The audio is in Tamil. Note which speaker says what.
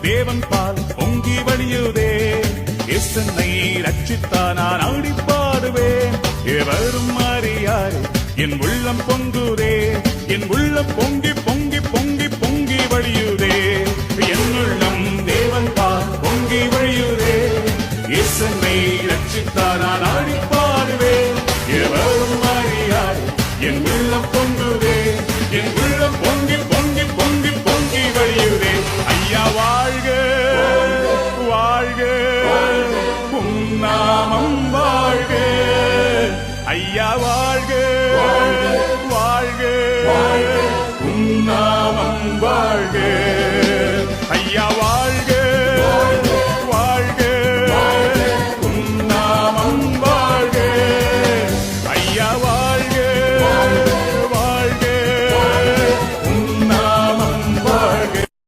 Speaker 1: தேவன் பால் பொங்கி வழியுதே. என்னை ரட்சித்தார் நான் ஆடி பாடுவேன். எவரும் அறியாரே என் உள்ளம் பொங்குதே. என் உள்ளம் பொங்கி பொங்கி பொங்கி பொங்கி வழியுதே. என் உள்ளம் தேவன் பால் பொங்கி வழியுதே. என்னை ரட்சித்தார் நான் ஆடி பாடுவேன். எவரும் அறியாரே என் உள்ளம் பொங்குதே. என் உள்ளம் பொங்கி பொங்கி பொங்கி பொங்கி வழியுதே. ஐயா வாழ்க வாழ்க உம் நாமம் வாழ்க. ஐயா வாழ்க